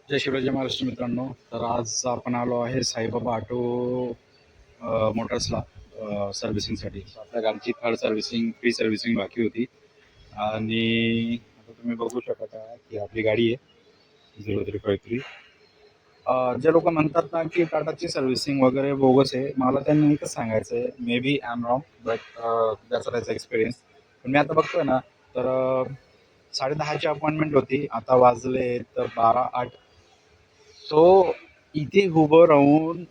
जय शिवराय, जय महाराष्ट्र मित्रांनो. तर आज आपण आलो आहे साईबाबा ऑटो मोटर्सला सर्व्हिसिंगसाठी. आपल्या गाडीची थर्ड सर्व्हिसिंग, फ्री सर्व्हिसिंग बाकी होती. आणि आता तुम्ही बघू शकत आहात की आपली गाडी आहे 0353. जे लोक म्हणतात ना की टाटाची सर्व्हिसिंग वगैरे बोगस आहे, मला त्यांनी एकच सांगायचं आहे, maybe I am wrong, but त्याचा एक्सपिरियन्स. पण मी आता बघतोय ना, तर 10:30ची अपॉइंटमेंट होती, आता वाजले तर 12:08. सो इथे उभं राहून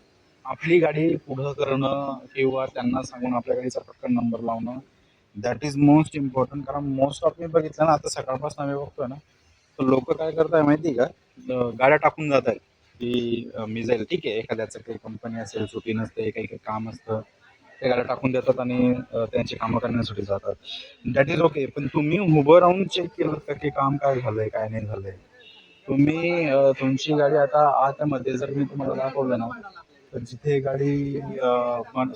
आपली गाडी पुढं करणं किंवा त्यांना सांगून आपल्या गाडीचा पटकन नंबर लावणं, दॅट इज मोस्ट इम्पॉर्टंट. कारण मोस्ट ऑफ मी बघितलं ना, आता सकाळपासून आम्ही बघतोय ना, तर लोक काय करताय माहिती आहे का, गाड्या टाकून जात आहेत की मी जाईल. ठीक आहे, एखाद्याचं काही कंपनी असेल, सुट्टी नसते, काही काही काम असतं, ते गाड्या टाकून देतात आणि त्यांची कामं करण्यासाठी जातात. That is okay. पण तुम्ही उभं राहून चेक केलं का की काम काय झालंय, काय नाही झालंय? तुम्ही तुमची गाडी आता आतमध्ये जर मी तुम्हाला दाखवलं ना, तर जिथे गाडी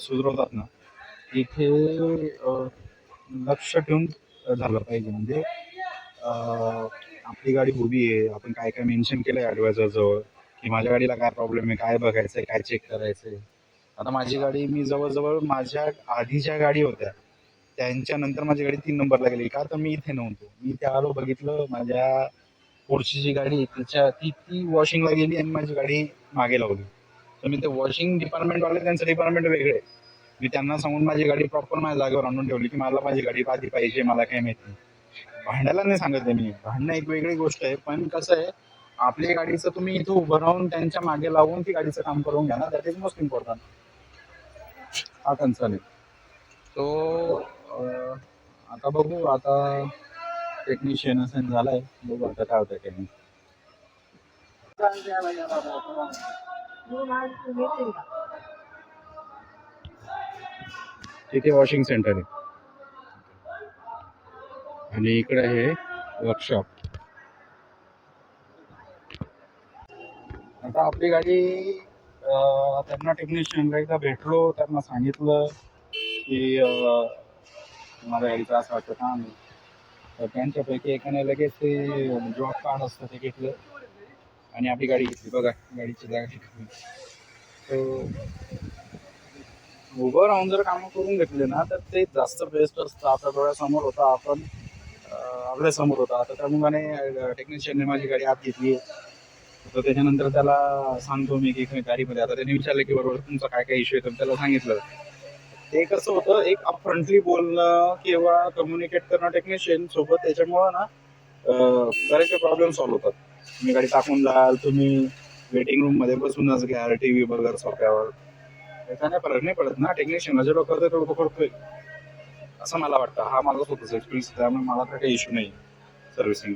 सुधरवतात ना, तिथे लक्ष ठेवून झालं पाहिजे. म्हणजे आपली गाडी उभी आहे, आपण काय काय मेन्शन केलंय ॲडवायझर जवळ की माझ्या गाडीला काय प्रॉब्लेम आहे, काय बघायचंय, काय चेक करायचंय. आता माझी गाडी, मी जवळजवळ माझ्या आधी ज्या गाडी होत्या त्यांच्यानंतर माझी गाडी 3 नंबरला गेली. का तर मी इथे नव्हतो, मी त्या आलो, बघितलं माझ्या पुढची जी गाडी तिच्या ती ती वॉशिंगला गेली आणि माझी गाडी मागे लावली. तर मी ते वॉशिंग डिपार्टमेंटवाले, त्यांचं डिपार्टमेंट वेगळे. मी त्यांना सांगून माझी गाडी प्रॉपर माझ्या जागेवर आणून ठेवली की मला माझी गाडी आधी पाहिजे, मला काय माहित नाही. भांडायला नाही सांगत आहे मी, भांडणं एक वेगळी गोष्ट आहे. पण कसं आहे, आपल्या गाडीचं तुम्ही इथं उभं राहून त्यांच्या मागे लावून ती गाडीचं काम करून घ्या ना, दॅट इज मोस्ट इम्पॉर्टंट. हा कन्सर्न आहे. तो आता बघू, आता टेक्निशियन असेल झालाय, बघू आता काय होतं काही. तिथे वॉशिंग सेंटर आहे आणि इकडे आहे वर्कशॉप. आता आपली गाडी, त्यांना टेक्निशियनला एकदा भेटलो, त्यांना सांगितलं की माझ्या गाडीचा असं वाटतं काम आहे. तर त्यांच्यापैकी एकाने लगेच ते जॉब कार्ड असतं ते घेतलं आणि आपली गाडी घेतली. बघा गाडीची जागा ठिकाणी. तो उभं राहून जर कामं करून घेतले ना, तर ते जास्त बेस्ट असतं. आपल्या डोळ्यासमोर होता, आपण आपल्या समोर होता. आता त्या मुलाने, टेक्निशियनने माझी गाडी आत घेतली. तर त्याच्यानंतर त्याला सांगतो मी की गाडीमध्ये, आता त्याने विचारलं की बरोबर तुमचा काय काय इश्यू आहे, तर त्याला सांगितलं. ते कसं होतं, एक अपफ्रंटली बोलणं किंवा कम्युनिकेट करणं टेक्निशियन सोबत, त्याच्यामुळं ना बरेचसे प्रॉब्लेम सॉल्व्ह होतात. तुम्ही गाडी टाकून जाल, तुम्ही वेटिंग रूम मध्ये बसूनच घ्या टीव्ही बघत सोफ्यावर, त्याच्याने फरक नाही पडत ना. टेक्निशियनला जे लोक करतोय तो लोक करतोय, असं मला वाटतं. हा माझा स्वतःचा एक्सपिरियन्स, त्यामुळे मला तर काही इश्यू नाही सर्व्हिसिंग.